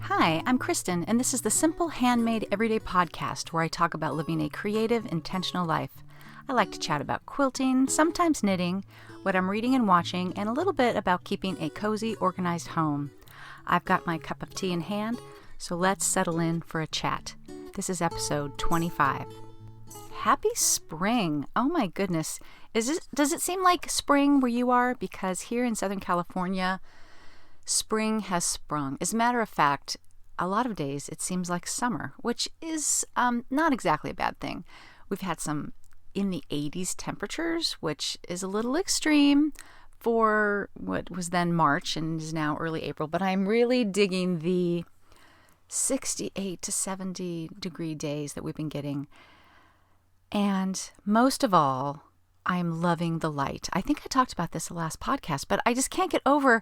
Hi, I'm Kristen, and this is the Simple Handmade Everyday Podcast where I talk about living a creative, intentional life. I like to chat about quilting, sometimes knitting, what I'm reading and watching, and a little bit about keeping a cozy, organized home. I've got my cup of tea in hand, so let's settle in for a chat. This is episode 25. Happy spring! Oh my goodness. Does it seem like spring where you are? Because here in Southern California, spring has sprung. As a matter of fact, a lot of days it seems like summer, which is not exactly a bad thing. We've had some in the 80s temperatures, which is a little extreme for what was then March and is now early April, but I'm really digging the 68 to 70 degree days that we've been getting. And most of all, I'm loving the light. I think I talked about this the last podcast, but I just can't get over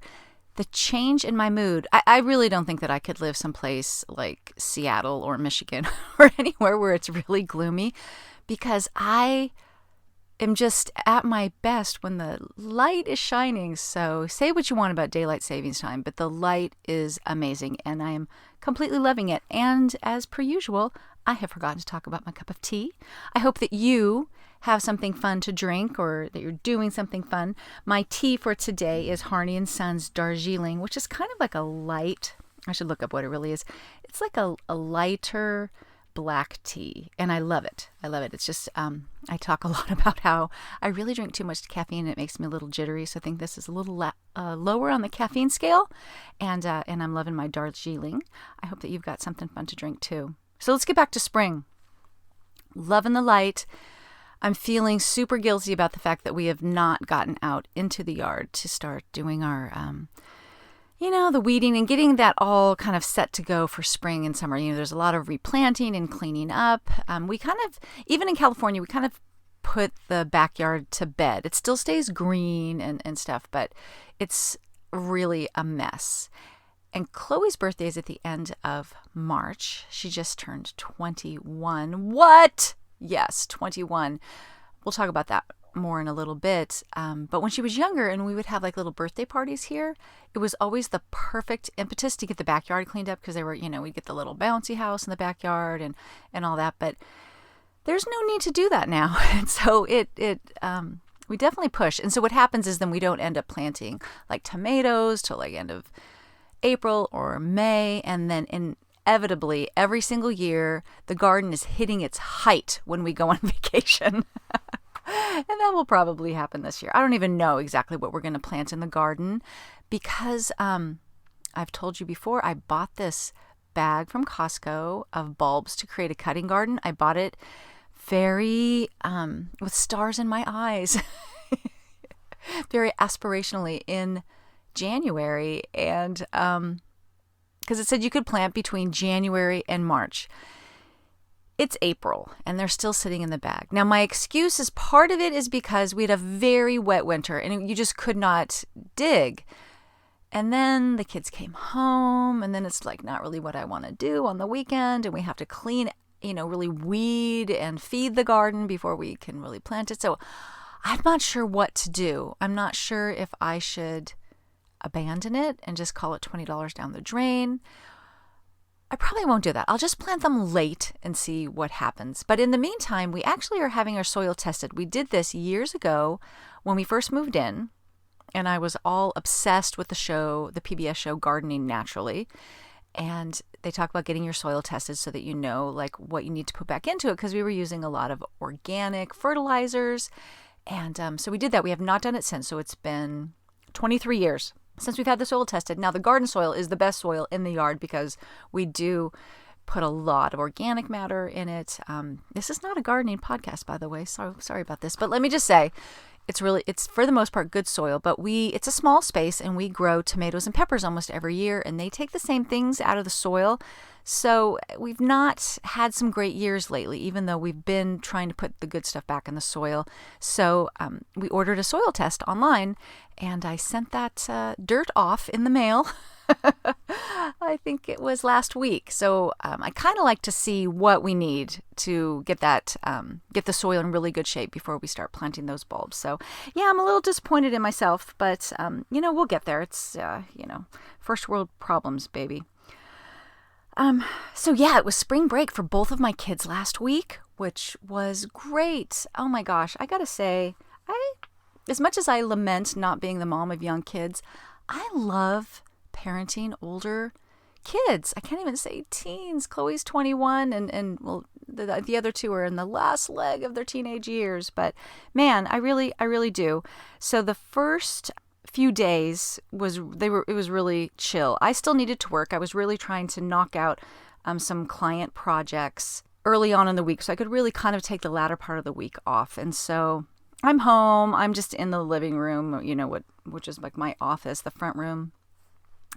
the change in my mood. I really don't think that I could live someplace like Seattle or Michigan or anywhere where it's really gloomy, because I am just at my best when the light is shining. So say what you want about daylight savings time, but the light is amazing and I am completely loving it. And as per usual, I have forgotten to talk about my cup of tea. I hope that you have something fun to drink or that you're doing something fun. My tea for today is Harney & Sons Darjeeling, which is kind of like a light, I should look up what it really is. It's like a lighter black tea, and I love it. I love it. It's just, I talk a lot about how I really drink too much caffeine and it makes me a little jittery, so I think this is a little lower on the caffeine scale, and I'm loving my Darjeeling. I hope that you've got something fun to drink too. So let's get back to spring. Loving the light. I'm feeling super guilty about the fact that we have not gotten out into the yard to start doing our, the weeding and getting that all kind of set to go for spring and summer. There's a lot of replanting and cleaning up. We kind of, even in California, we kind of put the backyard to bed. It still stays green and stuff, but it's really a mess. And Chloe's birthday is at the end of March. She just turned 21. What? Yes, 21. We'll talk about that more in a little bit. But when she was younger and we would have like little birthday parties here, it was always the perfect impetus to get the backyard cleaned up because they were, we'd get the little bouncy house in the backyard and all that. But there's no need to do that now. And so we definitely push. And so what happens is then we don't end up planting like tomatoes till like end of April or May, and then inevitably every single year the garden is hitting its height when we go on vacation. And that will probably happen this year. I don't even know exactly what we're going to plant in the garden because I've told you before, I bought this bag from Costco of bulbs to create a cutting garden. I bought it very with stars in my eyes, very aspirationally in January, and because it said you could plant between January and March. It's April and they're still sitting in the bag. Now my excuse is part of it is because we had a very wet winter and you just could not dig. And then the kids came home and then it's like not really what I want to do on the weekend, and we have to clean, really weed and feed the garden before we can really plant it. So I'm not sure what to do. I'm not sure if I should abandon it and just call it $20 down the drain. I probably won't do that. I'll just plant them late and see what happens. But in the meantime, we actually are having our soil tested. We did this years ago when we first moved in, and I was all obsessed with the PBS show Gardening Naturally. And they talk about getting your soil tested so that you know like what you need to put back into it, because we were using a lot of organic fertilizers. And so we did that. We have not done it since. So it's been 23 years since we've had the soil tested. Now, the garden soil is the best soil in the yard because we do put a lot of organic matter in it. This is not a gardening podcast, by the way. Sorry about this. But let me just say, it's for the most part good soil, but it's a small space and we grow tomatoes and peppers almost every year, and they take the same things out of the soil. So we've not had some great years lately, even though we've been trying to put the good stuff back in the soil. So we ordered a soil test online, and I sent that dirt off in the mail. I think it was last week. So I kind of like to see what we need to get the soil in really good shape before we start planting those bulbs. So yeah, I'm a little disappointed in myself, but we'll get there. It's first world problems, baby. So yeah, it was spring break for both of my kids last week, which was great. Oh my gosh, I gotta say, as much as I lament not being the mom of young kids, I love parenting older kids. I can't even say teens. Chloe's 21 and well, the other two are in the last leg of their teenage years. But man, I really do. So the first few days it was really chill. I still needed to work. I was really trying to knock out some client projects early on in the week, so I could really kind of take the latter part of the week off. And so I'm home. I'm just in the living room, which is like my office, the front room.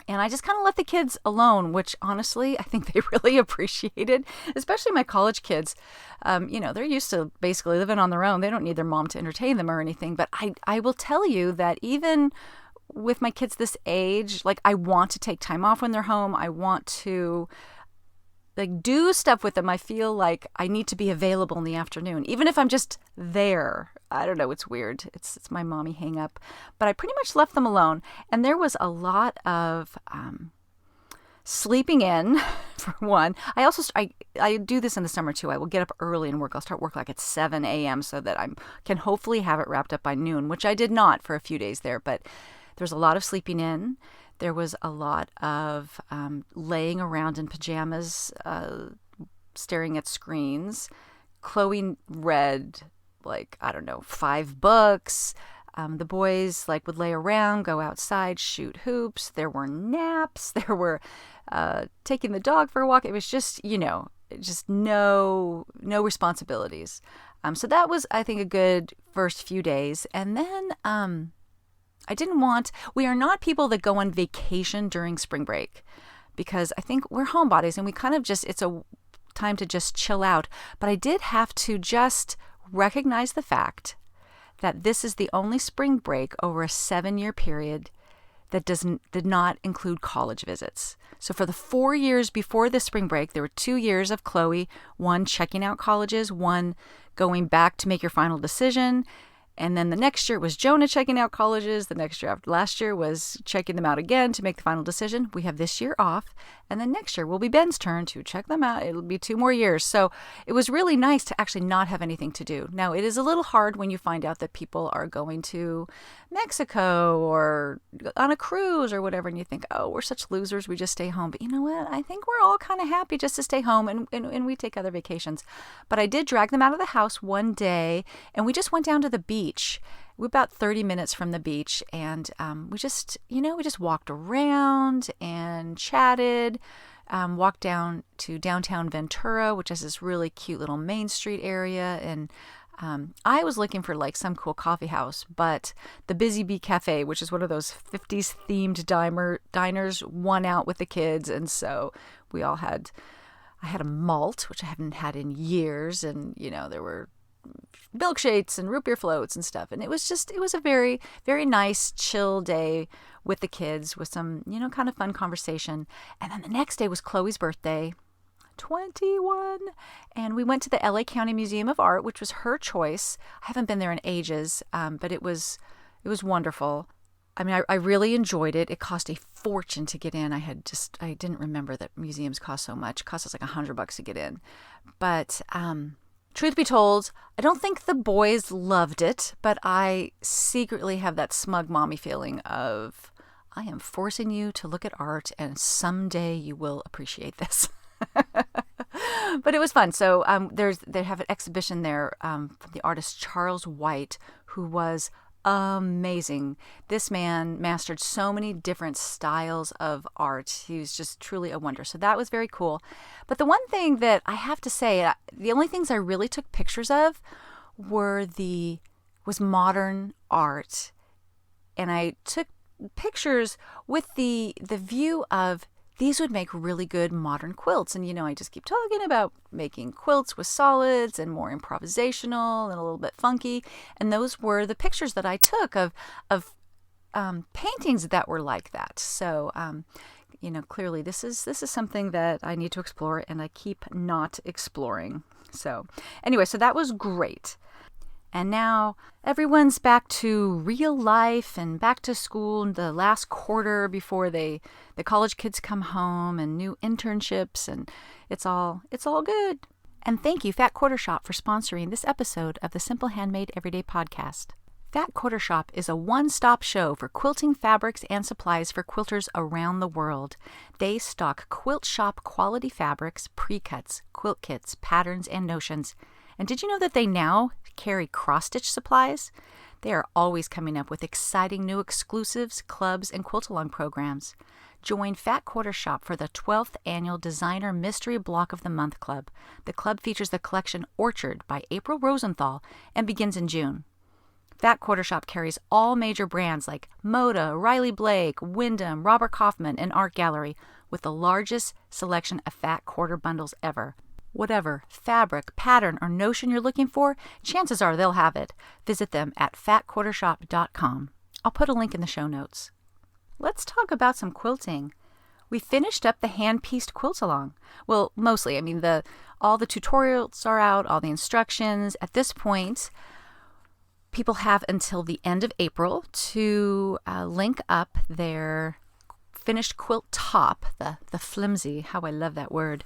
And I just kind of let the kids alone, which honestly, I think they really appreciated, especially my college kids. They're used to basically living on their own. They don't need their mom to entertain them or anything. But I will tell you that even with my kids this age, like I want to take time off when they're home. I want to do stuff with them. I feel like I need to be available in the afternoon, even if I'm just there. I don't know. It's weird. It's my mommy hang up, but I pretty much left them alone. And there was a lot of sleeping in for one. I do this in the summer too. I will get up early and work. I'll start work like at 7 a.m. so that I can hopefully have it wrapped up by noon, which I did not for a few days there, but there's a lot of sleeping in. There was a lot of laying around in pajamas, staring at screens. Chloe read 5 books. The boys like would lay around, go outside, shoot hoops. There were naps. There were taking the dog for a walk. It was just, just no responsibilities. So that was, I think, a good first few days. And then we are not people that go on vacation during spring break, because I think we're homebodies and we kind of it's a time to just chill out. But I did have to just recognize the fact that this is the only spring break over a 7-year period that did not include college visits. So for the 4 years before this spring break, there were 2 years of Chloe, one checking out colleges, one going back to make your final decision. And then the next year was Jonah checking out colleges. The next year after last year was checking them out again to make the final decision. We have this year off. And then next year will be Ben's turn to check them out. It'll be 2 more years. So it was really nice to actually not have anything to do. Now, it is a little hard when you find out that people are going to Mexico or on a cruise or whatever. And you think, oh, we're such losers. We just stay home. But you know what? I think we're all kind of happy just to stay home and we take other vacations. But I did drag them out of the house one day and we just went down to the beach. We're about 30 minutes from the beach, and we just walked around and chatted, walked down to downtown Ventura, which is this really cute little Main Street area, and I was looking for some cool coffee house, but the Busy Bee Cafe, which is one of those 50s themed diners, won out with the kids, and so I had a malt, which I haven't had in years, and there were milkshakes and root beer floats and stuff. And it was a very, very nice, chill day with the kids with some, kind of fun conversation. And then the next day was Chloe's birthday, 21. And we went to the LA County Museum of Art, which was her choice. I haven't been there in ages, but it was wonderful. I mean, I really enjoyed it. It cost a fortune to get in. I didn't remember that museums cost so much. It cost us like $100 to get in. But, truth be told, I don't think the boys loved it, but I secretly have that smug mommy feeling of, I am forcing you to look at art and someday you will appreciate this. But it was fun. So they have an exhibition there from the artist Charles White, who was amazing. This man mastered so many different styles of art. He was just truly a wonder. So that was very cool. But the one thing that I have to say, the only things I really took pictures of was modern art. And I took pictures with the view of these would make really good modern quilts. And, I just keep talking about making quilts with solids and more improvisational and a little bit funky. And those were the pictures that I took of paintings that were like that. So, clearly this is something that I need to explore and I keep not exploring. So anyway, so that was great. And now everyone's back to real life and back to school in the last quarter before the college kids come home and new internships, and it's all good. And thank you, Fat Quarter Shop, for sponsoring this episode of the Simple Handmade Everyday Podcast. Fat Quarter Shop is a one-stop show for quilting fabrics and supplies for quilters around the world. They stock quilt shop quality fabrics, pre-cuts, quilt kits, patterns, and notions. And did you know that they now carry cross-stitch supplies? They are always coming up with exciting new exclusives, clubs, and quilt-along programs. Join Fat Quarter Shop for the 12th Annual Designer Mystery Block of the Month Club. The club features the collection Orchard by April Rosenthal and begins in June. Fat Quarter Shop carries all major brands like Moda, Riley Blake, Wyndham, Robert Kaufman, and Art Gallery with the largest selection of fat quarter bundles ever. Whatever fabric, pattern, or notion you're looking for, chances are they'll have it. Visit them at fatquartershop.com. I'll put a link in the show notes. Let's talk about some quilting. We finished up the hand-pieced quilt-along. Well, mostly. All the tutorials are out, all the instructions. At this point, people have until the end of April to link up their finished quilt top, the flimsy, how I love that word,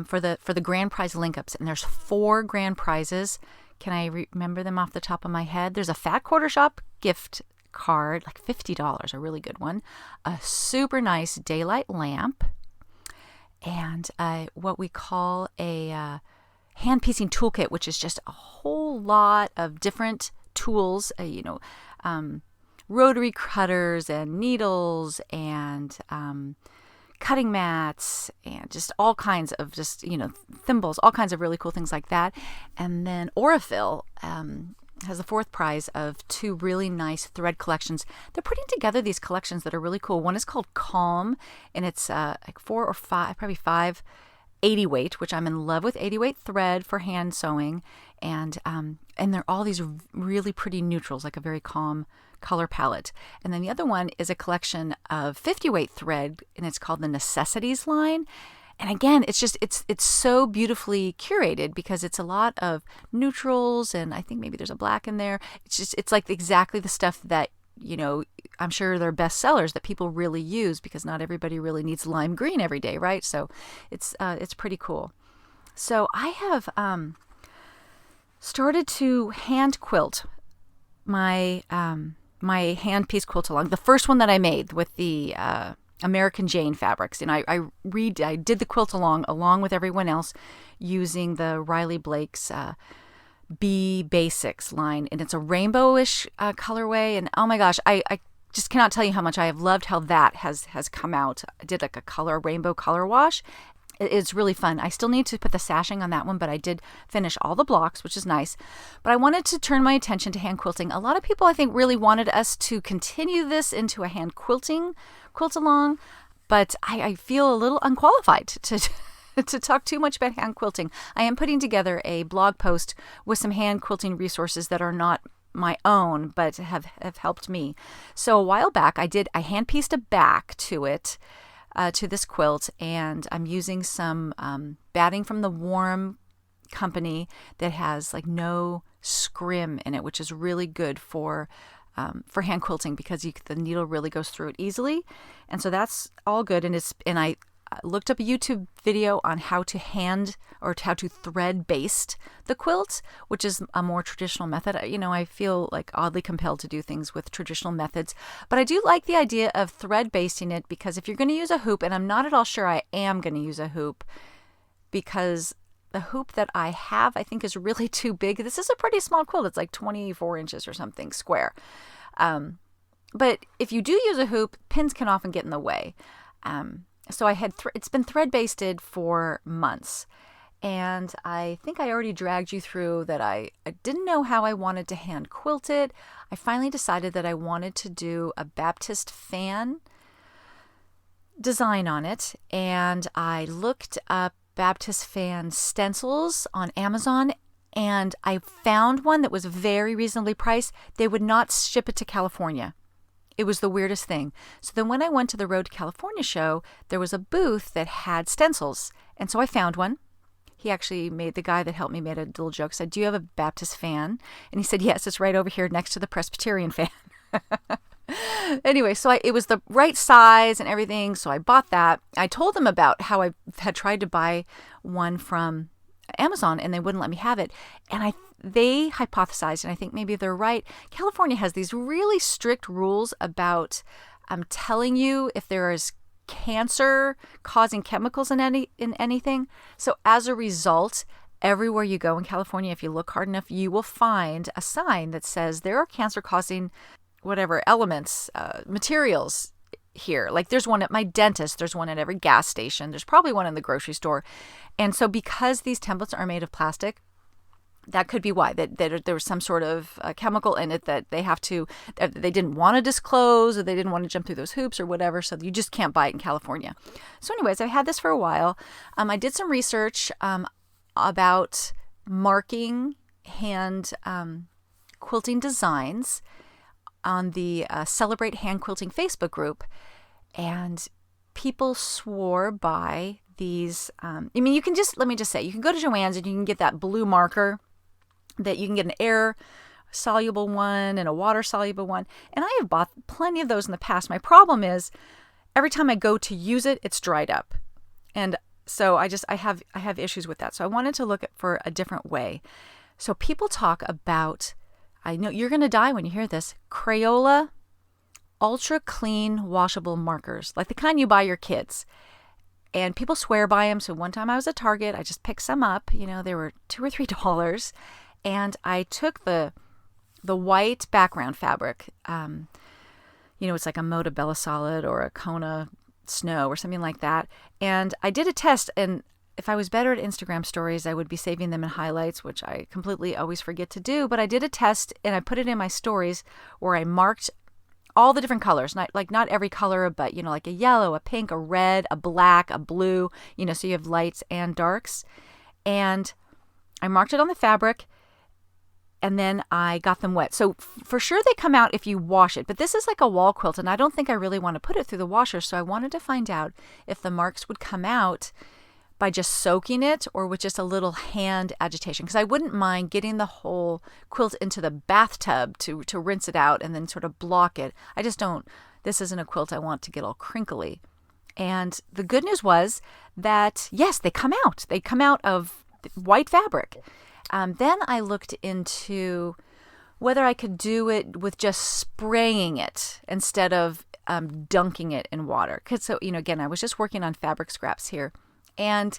for the grand prize link-ups. And there's 4 grand prizes. Can I remember them off the top of my head? There's a Fat Quarter Shop gift card, like $50, a really good one, a super nice daylight lamp, and what we call a hand piecing toolkit, which is just a whole lot of different tools, rotary cutters and needles and cutting mats and just all kinds of thimbles, all kinds of really cool things like that. And then Aurifil has the 4th prize of 2 really nice thread collections. They're putting together these collections that are really cool. One is called Calm, and it's like 4 or 5, probably 5 80 weight, which I'm in love with 80 weight thread for hand sewing. And they're all these really pretty neutrals, like a very calm color palette. And then the other one is a collection of 50 weight thread, and it's called the Necessities line. And again, it's so beautifully curated because it's a lot of neutrals, and I think maybe there's a black in there. It's like exactly the stuff that, I'm sure they're best sellers that people really use, because not everybody really needs lime green every day, right? So it's pretty cool. So I have started to hand quilt my hand piece quilt along. The first one that I made with the American Jane fabrics, and I did the quilt along with everyone else using the Riley Blake's B Basics line, and it's a rainbowish colorway. And oh my gosh, I just cannot tell you how much I have loved how that has come out. I did like a rainbow color wash. It's really fun. I still need to put the sashing on that one, but I did finish all the blocks, which is nice. But I wanted to turn my attention to hand quilting. A lot of people, I think, really wanted us to continue this into a hand quilting quilt along, but I feel a little unqualified to talk too much about hand quilting. I am putting together a blog post with some hand quilting resources that are not my own, but have helped me. So a while back, I hand pieced a back to it, to this quilt, and I'm using some batting from the Warm company that has like no scrim in it, which is really good for hand quilting because the needle really goes through it easily. And so that's all good. And I looked up a YouTube video on how to thread baste the quilt, which is a more traditional method. I feel like oddly compelled to do things with traditional methods, but I do like the idea of thread basting it, because if you're going to use a hoop, and I'm not at all sure I am going to use a hoop, because the hoop that I have, I think, is really too big. This is a pretty small quilt. It's like 24 inches or something square. But if you do use a hoop, pins can often get in the way. So it's been thread basted for months, and I think I already dragged you through that I didn't know how I wanted to hand quilt it. I finally decided that I wanted to do a Baptist fan design on it, and I looked up Baptist fan stencils on Amazon, and I found one that was very reasonably priced. They would not ship it to California. It was the weirdest thing. So then when I went to the Road to California show, there was a booth that had stencils. And so I found one, he actually the guy that helped me made a little joke, said, "Do you have a Baptist fan?" And he said, "Yes, it's right over here next to the Presbyterian fan." Anyway, so it was the right size and everything, so I bought that. I told them about how I had tried to buy one from Amazon and they wouldn't let me have it. And they hypothesized, and I think maybe they're right, California has these really strict rules about telling you if there is cancer-causing chemicals in anything. So as a result, everywhere you go in California, if you look hard enough, you will find a sign that says there are cancer-causing whatever elements, materials here. Like there's one at my dentist, there's one at every gas station, there's probably one in the grocery store. And so because these templates are made of plastic, that could be why, that there was some sort of chemical in it that they didn't want to disclose, or they didn't want to jump through those hoops or whatever, so you just can't buy it in California. So anyways, I've had this for a while. I did some research about marking hand quilting designs on the Celebrate Hand Quilting Facebook group, and people swore by these. You can let me just say, you can go to Joann's and you can get that blue marker that you can get an air-soluble one and a water-soluble one, and I have bought plenty of those in the past. My problem is every time I go to use it, it's dried up, and so I have issues with that. So I wanted to look for a different way. So people talk about, I know you're going to die when you hear this, Crayola ultra clean washable markers, like the kind you buy your kids. And people swear by them. So one time I was at Target, I just picked some up. They were $2 or $3, and I took the white background fabric. It's like a Moda Bella Solid or a Kona Snow or something like that. And I did a test, and if I was better at Instagram stories, I would be saving them in highlights, which I completely always forget to do. But I did a test, and I put it in my stories where I marked all the different colors, not every color, but, like a yellow, a pink, a red, a black, a blue, so you have lights and darks. And I marked it on the fabric, and then I got them wet. So for sure they come out if you wash it, but this is like a wall quilt, and I don't think I really want to put it through the washer. So I wanted to find out if the marks would come out by just soaking it or with just a little hand agitation, because I wouldn't mind getting the whole quilt into the bathtub to rinse it out and then sort of block it. I just don't, this isn't a quilt I want to get all crinkly. And the good news was that, yes, they come out. They come out of white fabric. Then I looked into whether I could do it with just spraying it instead of dunking it in water. Because so, again, I was just working on fabric scraps here. And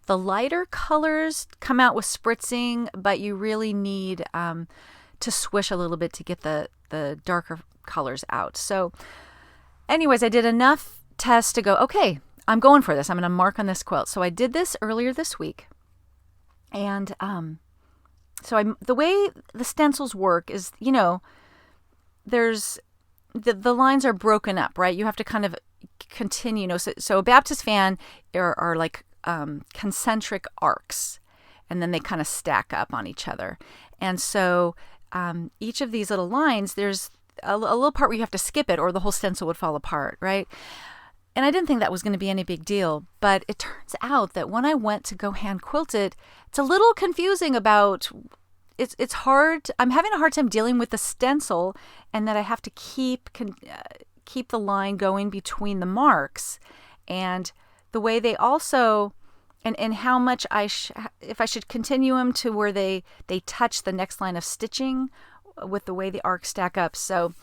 the lighter colors come out with spritzing, but you really need to swish a little bit to get the darker colors out. So anyways, I did enough tests to go, okay, I'm going for this. I'm going to mark on this quilt. So I did this earlier this week. And the way the stencils work is, there's the lines are broken up, right? You have to kind of continue. So a Baptist fan are like concentric arcs, and then they kind of stack up on each other. And so each of these little lines, there's a little part where you have to skip it or the whole stencil would fall apart, right? And I didn't think that was going to be any big deal, but it turns out that when I went to go hand quilt it, it's a little confusing about, it's hard. I'm having a hard time dealing with the stencil, and that I have to keep the line going between the marks, and the way they also, and how much if I should continue them to where they touch the next line of stitching with the way the arcs stack up. So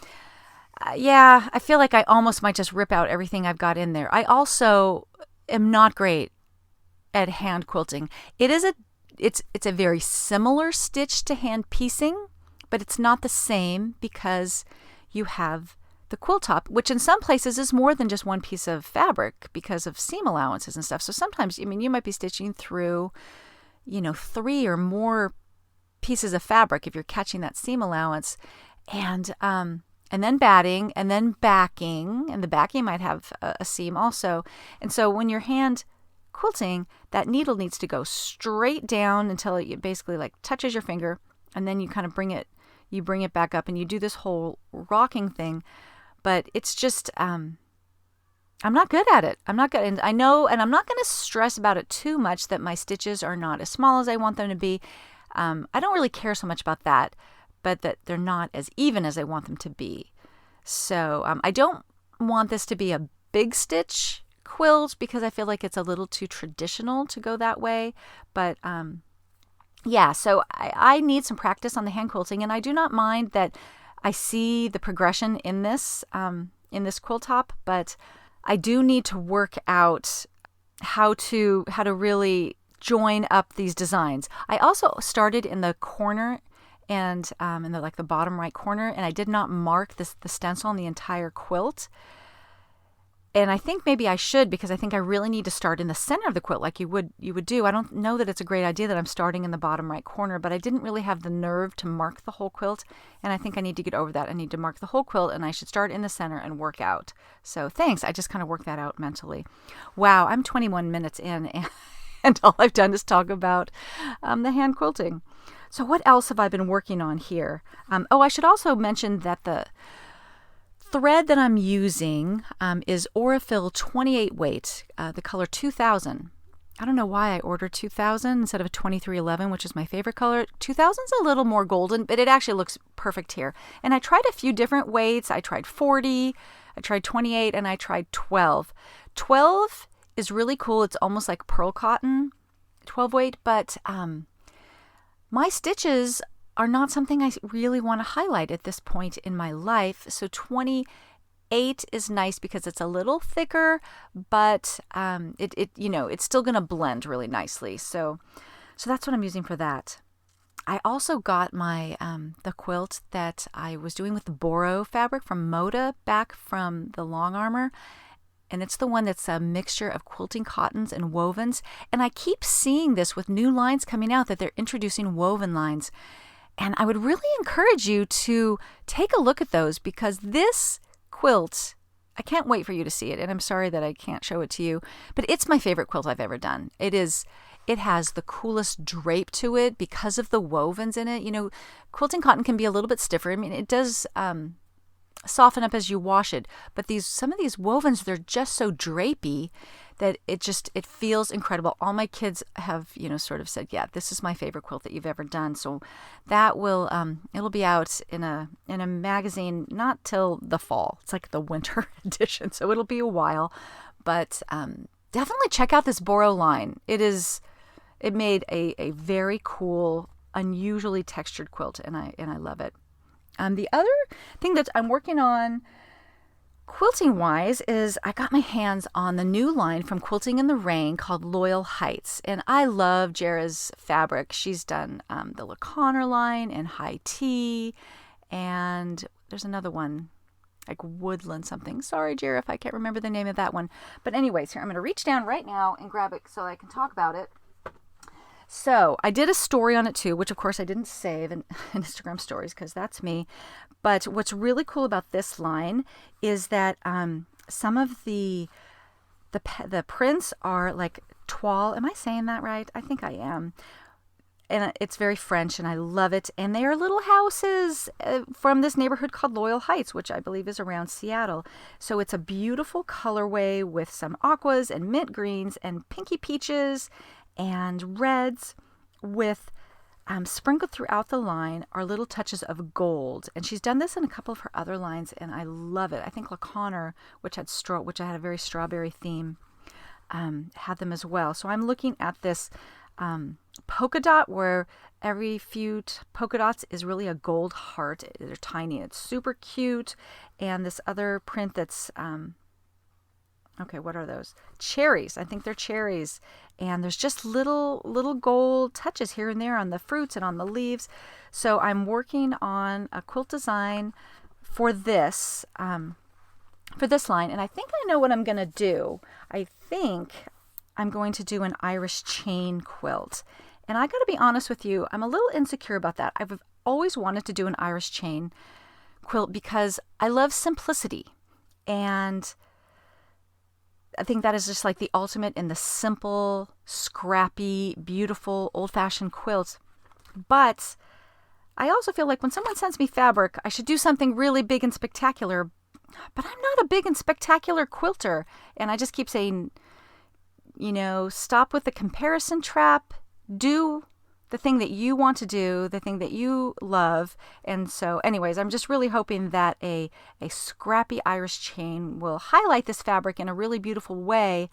yeah, I feel like I almost might just rip out everything I've got in there. I also am not great at hand quilting. It's a very similar stitch to hand piecing, but it's not the same because you have the quilt top, which in some places is more than just one piece of fabric because of seam allowances and stuff. So sometimes, you might be stitching through, 3 or more pieces of fabric if you're catching that seam allowance, and then batting, and then backing, and the backing might have a seam also. And so when you're hand quilting, that needle needs to go straight down until it basically like touches your finger, and then you kind of bring it back up, and you do this whole rocking thing. But it's just I'm not good at it. I'm not good. And I know, and I'm not going to stress about it too much that my stitches are not as small as I want them to be. I don't really care so much about that, but that they're not as even as I want them to be. So I don't want this to be a big stitch quilt because I feel like it's a little too traditional to go that way. But yeah, so I need some practice on the hand quilting, and I do not mind that I see the progression in this quilt top, but I do need to work out how to really join up these designs. I also started in the corner and in the bottom right corner, and I did not mark the stencil on the entire quilt. And I think maybe I should, because I think I really need to start in the center of the quilt like you would do. I don't know that it's a great idea that I'm starting in the bottom right corner, but I didn't really have the nerve to mark the whole quilt, and I think I need to get over that. I need to mark the whole quilt, and I should start in the center and work out. So thanks. I just kind of worked that out mentally. Wow, I'm 21 minutes in, and all I've done is talk about the hand quilting. So what else have I been working on here? I should also mention that the thread that I'm using is Aurifil 28 weight, the color 2000. I don't know why I ordered 2000 instead of a 2311, which is my favorite color. 2000's a little more golden, but it actually looks perfect here. And I tried a few different weights. I tried 40, I tried 28, and I tried 12. 12 is really cool. It's almost like pearl cotton, 12 weight, but my stitches are not something I really want to highlight at this point in my life. So 28 is nice because it's a little thicker, but it's still going to blend really nicely. So that's what I'm using for that. I also got my the quilt that I was doing with the Boro fabric from Moda back from the Long Armor. And it's the one that's a mixture of quilting cottons and wovens. And I keep seeing this with new lines coming out that they're introducing woven lines. And I would really encourage you to take a look at those, because this quilt, I can't wait for you to see it. And I'm sorry that I can't show it to you, but it's my favorite quilt I've ever done. It has the coolest drape to it because of the wovens in it. Quilting cotton can be a little bit stiffer. I mean, it does soften up as you wash it, but some of these wovens, they're just so drapey that it feels incredible. All my kids have sort of said, yeah, this is my favorite quilt that you've ever done. So that will it'll be out in a magazine not till the fall. It's like the winter edition, so it'll be a while, but definitely check out this Boro line. It made a very cool, unusually textured quilt, and I love it. The other thing that I'm working on quilting wise is I got my hands on the new line from Quilting in the Rain called Loyal Heights. And I love Jera's fabric. She's done the La Conner line and High Tea. And there's another one like Woodland something. Sorry, Jera, if I can't remember the name of that one. But anyways, here, I'm going to reach down right now and grab it so I can talk about it. So I did a story on it too, which of course I didn't save in Instagram stories because that's me. But what's really cool about this line is that some of the prints are like toile. Am I saying that right? I think I am. And it's very French, and I love it. And they are little houses from this neighborhood called Loyal Heights, which I believe is around Seattle. So it's a beautiful colorway with some aquas and mint greens and pinky peaches and reds, with sprinkled throughout the line are little touches of gold. And she's done this in a couple of her other lines, and I love it. I think La Conner, which had a very strawberry theme, had them as well. So I'm looking at this polka dot where every few polka dots is really a gold heart. They're tiny. It's super cute. And this other print that's okay, what are those? Cherries. I think they're cherries. And there's just little gold touches here and there on the fruits and on the leaves. So I'm working on a quilt design for this line. And I think I know what I'm going to do. I think I'm going to do an Irish chain quilt. And I got to be honest with you, I'm a little insecure about that. I've always wanted to do an Irish chain quilt because I love simplicity. And I think that is just like the ultimate in the simple, scrappy, beautiful, old-fashioned quilts. But I also feel like when someone sends me fabric, I should do something really big and spectacular. but I'm not a big and spectacular quilter. And I just keep saying, stop with the comparison trap. Do the thing that you want to do, the thing that you love. And so anyways, I'm just really hoping that a scrappy Irish chain will highlight this fabric in a really beautiful way.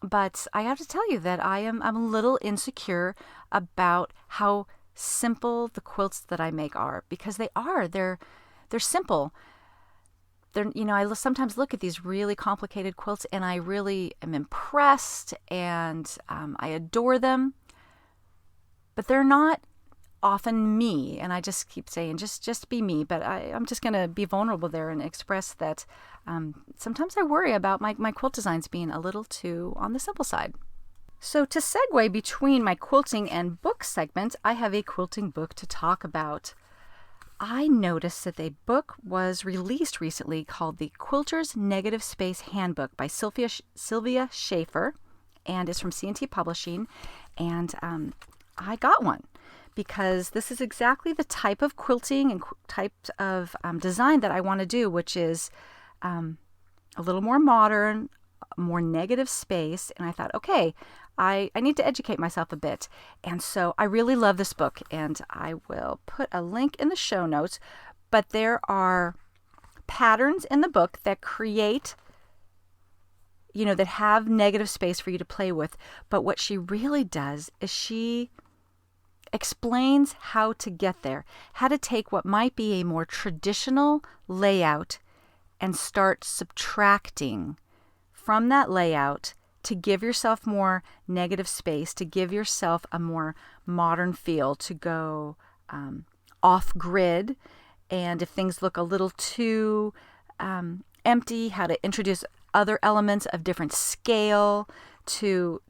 But I have to tell you that I'm a little insecure about how simple the quilts that I make are, because they're simple. I sometimes look at these really complicated quilts and I really am impressed and I adore them, but they're not often me. And I just keep saying, just be me. But I'm just going to be vulnerable there and express that sometimes I worry about my quilt designs being a little too on the simple side. So to segue between my quilting and book segment, I have a quilting book to talk about. I noticed that a book was released recently called The Quilter's Negative Space Handbook by Sylvia Schaefer, and it's from C&T Publishing. And I got one because this is exactly the type of quilting and type of design that I want to do, which is a little more modern, more negative space. And I thought, okay, I need to educate myself a bit. And so I really love this book, and I will put a link in the show notes. But there are patterns in the book that create, that have negative space for you to play with. But what she really does is she explains how to get there, how to take what might be a more traditional layout and start subtracting from that layout to give yourself more negative space, to give yourself a more modern feel, to go off grid. And if things look a little too empty, how to introduce other elements of different scale to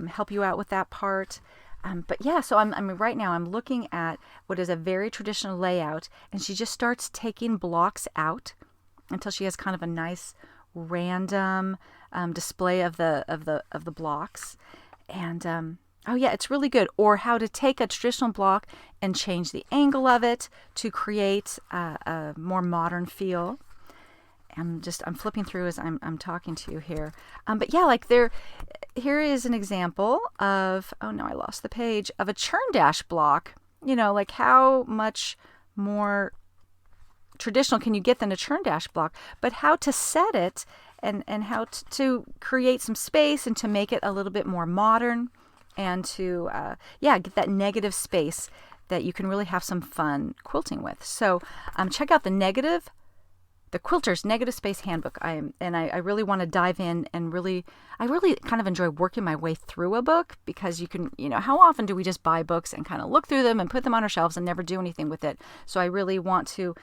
help you out with that part. But yeah, so right now I'm looking at what is a very traditional layout, and she just starts taking blocks out until she has kind of a nice random display of the blocks. And it's really good. Or how to take a traditional block and change the angle of it to create a more modern feel. I'm flipping through as I'm talking to you here. But yeah, here is an example of, oh no, I lost the page, of a churn dash block. Like how much more traditional can you get than a churn dash block, but how to set it and how to create some space and to make it a little bit more modern and to, get that negative space that you can really have some fun quilting with. So check out the Quilter's Negative Space Handbook. I really want to dive in and I really kind of enjoy working my way through a book, because you can, how often do we just buy books and kind of look through them and put them on our shelves and never do anything with it? So I really want to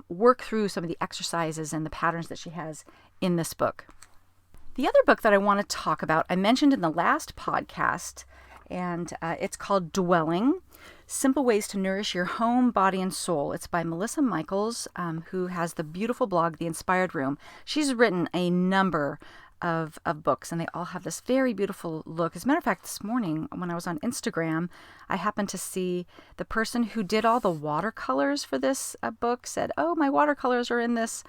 work through some of the exercises and the patterns that she has in this book. The other book that I want to talk about, I mentioned in the last podcast, and it's called Dwelling: Simple Ways to Nourish Your Home, Body, and Soul. It's by Melissa Michaels, who has the beautiful blog, The Inspired Room. She's written a number of books, and they all have this very beautiful look. As a matter of fact, this morning when I was on Instagram, I happened to see the person who did all the watercolors for this book said, "Oh, my watercolors are in this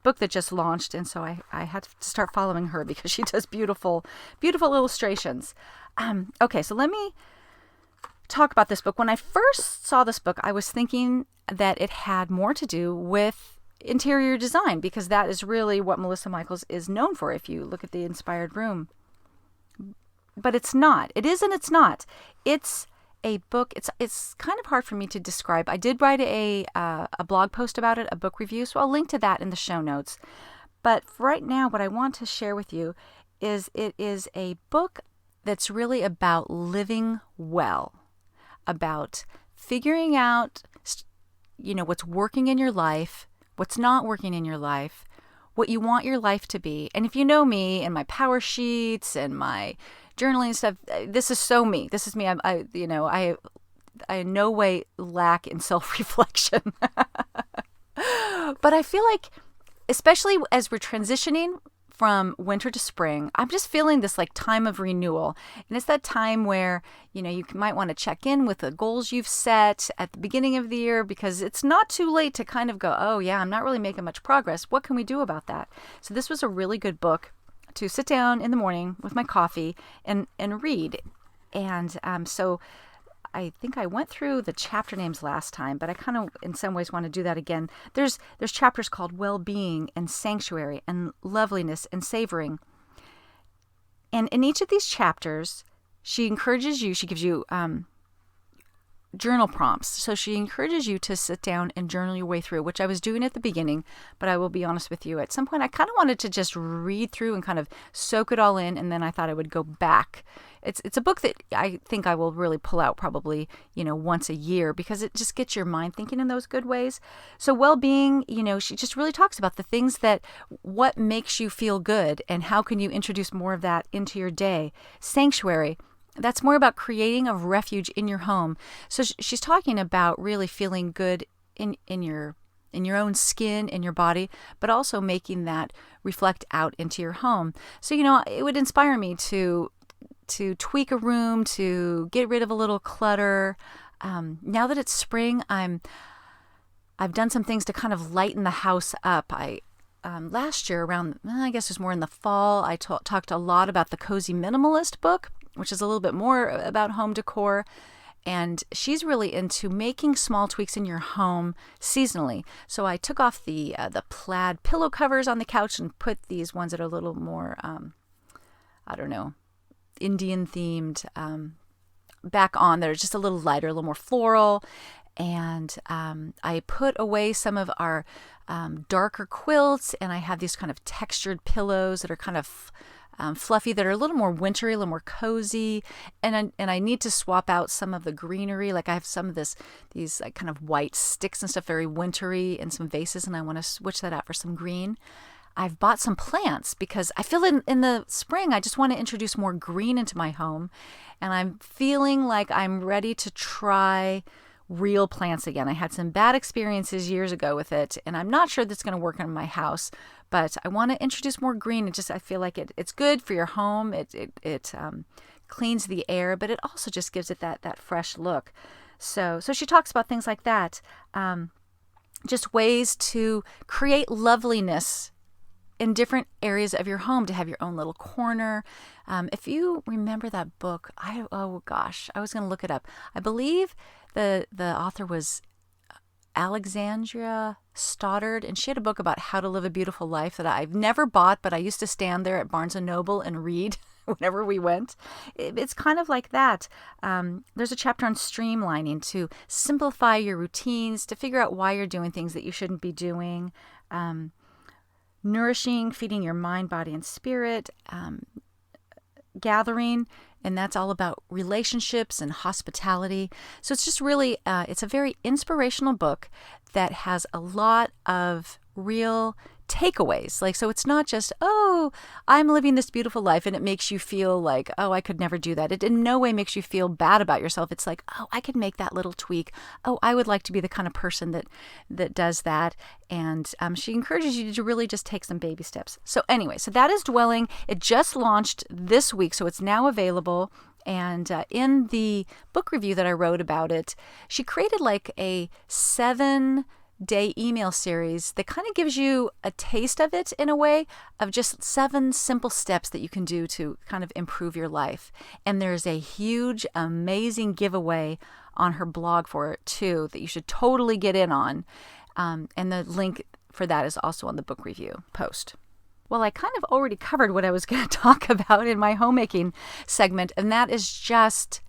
book that just launched." And so I had to start following her because she does beautiful, beautiful illustrations. Okay, so let me talk about this book. When I first saw this book, I was thinking that it had more to do with interior design, because that is really what Melissa Michaels is known for if you look at The Inspired Room. But it's not. It is and it's not. It's a book. It's kind of hard for me to describe. I did write a blog post about it, a book review, so I'll link to that in the show notes. But for right now, what I want to share with you is it is a book that's really about living well, about figuring out, what's working in your life, what's not working in your life, what you want your life to be. And if you know me and my power sheets and my journaling stuff, this is so me. This is me. I in no way lack in self-reflection. But I feel like, especially as we're transitioning from winter to spring, I'm just feeling this like time of renewal. And it's that time where, you might want to check in with the goals you've set at the beginning of the year, because it's not too late to kind of go, oh yeah, I'm not really making much progress. What can we do about that? So this was a really good book to sit down in the morning with my coffee and read. And so I think I went through the chapter names last time, but I kind of, in some ways, want to do that again. There's chapters called Well-Being and Sanctuary and Loveliness and Savoring. And in each of these chapters, she gives you journal prompts. So she encourages you to sit down and journal your way through, which I was doing at the beginning, but I will be honest with you, at some point I kind of wanted to just read through and kind of soak it all in, and then I thought I would go back. It's a book that I think I will really pull out probably, once a year, because it just gets your mind thinking in those good ways. So Well-Being, she just really talks about the things what makes you feel good and how can you introduce more of that into your day. Sanctuary, that's more about creating a refuge in your home. So she's talking about really feeling good in your own skin, in your body, but also making that reflect out into your home. So, it would inspire me to tweak a room, to get rid of a little clutter. Now that it's spring, I've done some things to kind of lighten the house up. Last year around, I guess it was more in the fall, I talked a lot about the Cozy Minimalist book, which is a little bit more about home decor. And she's really into making small tweaks in your home seasonally. So I took off the plaid pillow covers on the couch and put these ones that are a little more, Indian themed back on, that are just a little lighter, a little more floral. And I put away some of our darker quilts, and I have these kind of textured pillows that are kind of fluffy, that are a little more wintry, a little more cozy, and I need to swap out some of the greenery. Like I have some of these like kind of white sticks and stuff, very wintry, and some vases, and I want to switch that out for some green. I've bought some plants because I feel in the spring I just want to introduce more green into my home, and I'm feeling like I'm ready to try real plants again. I had some bad experiences years ago with it, and I'm not sure that's going to work in my house, but I want to introduce more green. I feel like it's good for your home. It cleans the air, but it also just gives it that fresh look. So she talks about things like that, just ways to create loveliness in different areas of your home, to have your own little corner. If you remember that book, I was going to look it up. I believe the author was Alexandria Stoddard, and she had a book about how to live a beautiful life that I've never bought, but I used to stand there at Barnes & Noble and read whenever we went. It's kind of like that. There's a chapter on streamlining, to simplify your routines, to figure out why you're doing things that you shouldn't be doing. Nourishing, feeding your mind, body, and spirit. Gathering, and that's all about relationships and hospitality. So it's just really, it's a very inspirational book that has a lot of real takeaways. So it's not just, oh, I'm living this beautiful life, and it makes you feel like, oh, I could never do that. It in no way makes you feel bad about yourself. It's like, oh, I could make that little tweak. Oh, I would like to be the kind of person that does that. And she encourages you to really just take some baby steps. So anyway, so that is Dwelling. It just launched this week, so it's now available. And in the book review that I wrote about it, she created like a 7-day email series that kind of gives you a taste of it, in a way, of just 7 simple steps that you can do to kind of improve your life. And there's a huge, amazing giveaway on her blog for it too, that you should totally get in on. And the link for that is also on the book review post. Well, I kind of already covered what I was going to talk about in my homemaking segment, and that is just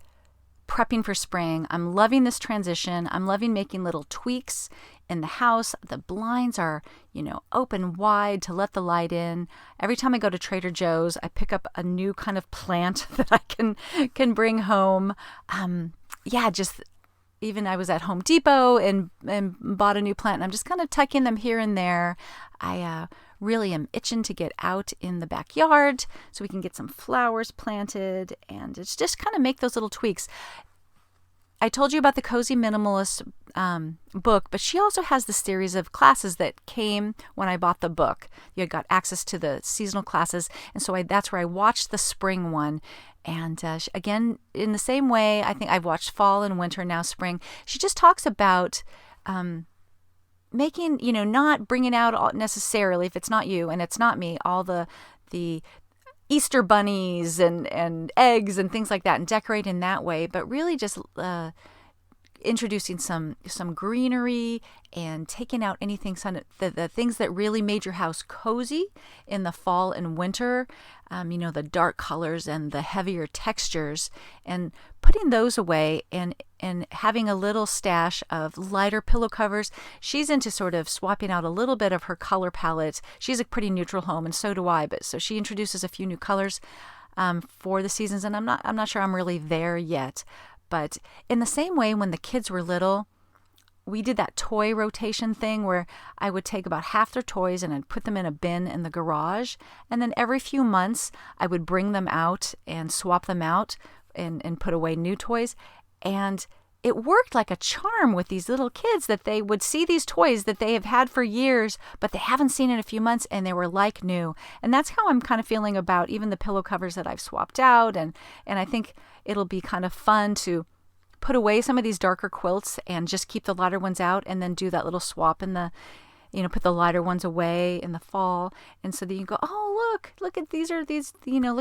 prepping for spring. I'm loving this transition. I'm loving making little tweaks in the house. The blinds are, open wide to let the light in. Every time I go to Trader Joe's, I pick up a new kind of plant that I can bring home. Even I was at Home Depot and bought a new plant, and I'm just kind of tucking them here and there. I really am itching to get out in the backyard so we can get some flowers planted, and it's just kind of make those little tweaks. I told you about the Cozy Minimalist book, but she also has the series of classes that came when I bought the book. You got access to the seasonal classes, and so that's where I watched the spring one. And again, in the same way, I think I've watched fall and winter, now spring. She just talks about making, not bringing out necessarily, if it's not you and it's not me, all the Easter bunnies and eggs and things like that, and decorate in that way, but really just introducing some greenery and taking out anything, the things that really made your house cozy in the fall and winter, the dark colors and the heavier textures, and putting those away and having a little stash of lighter pillow covers. She's into sort of swapping out a little bit of her color palette. She's a pretty neutral home, and so do I, but so she introduces a few new colors for the seasons, and I'm not sure I'm really there yet. But in the same way, when the kids were little, we did that toy rotation thing where I would take about half their toys and I'd put them in a bin in the garage. And then every few months, I would bring them out and swap them out and put away new toys. And it worked like a charm with these little kids, that they would see these toys that they have had for years, but they haven't seen in a few months, and they were like new. And that's how I'm kind of feeling about even the pillow covers that I've swapped out. And I think it'll be kind of fun to put away some of these darker quilts and just keep the lighter ones out, and then do that little swap in the, put the lighter ones away in the fall. And so that you go, oh, look at these, look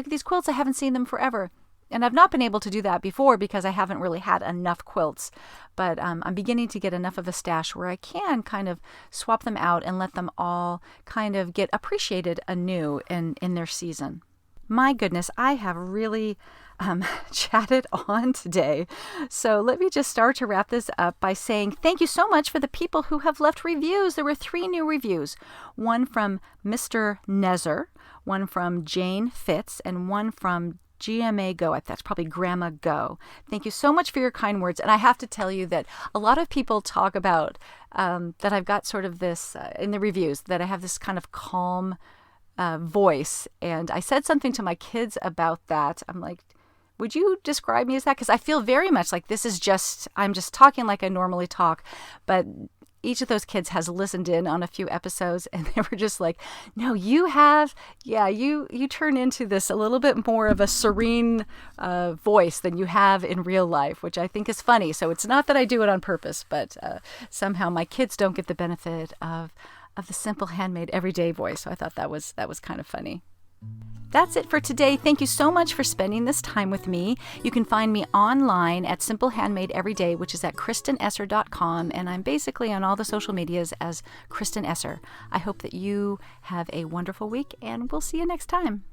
at these quilts. I haven't seen them forever. And I've not been able to do that before because I haven't really had enough quilts. But I'm beginning to get enough of a stash where I can kind of swap them out and let them all kind of get appreciated anew in their season. My goodness, I have really chatted on today. So let me just start to wrap this up by saying thank you so much for the people who have left reviews. There were 3 new reviews. One from Mr. Nezer, one from Jane Fitz, and one from GMA Go. That's probably Grandma Go. Thank you so much for your kind words. And I have to tell you that a lot of people talk about that I've got sort of this, in the reviews, that I have this kind of calm voice. And I said something to my kids about that. I'm like, would you describe me as that? Because I feel very much like I'm just talking like I normally talk. But each of those kids has listened in on a few episodes, and they were just like, no, you turn into this a little bit more of a serene voice than you have in real life, which I think is funny. So it's not that I do it on purpose, but somehow my kids don't get the benefit of the simple handmade everyday voice. So I thought that was kind of funny. That's it for today. Thank you so much for spending this time with me. You can find me online at Simple Handmade Everyday, which is at KristenEsser.com, and I'm basically on all the social medias as Kristen Esser. I hope that you have a wonderful week, and we'll see you next time.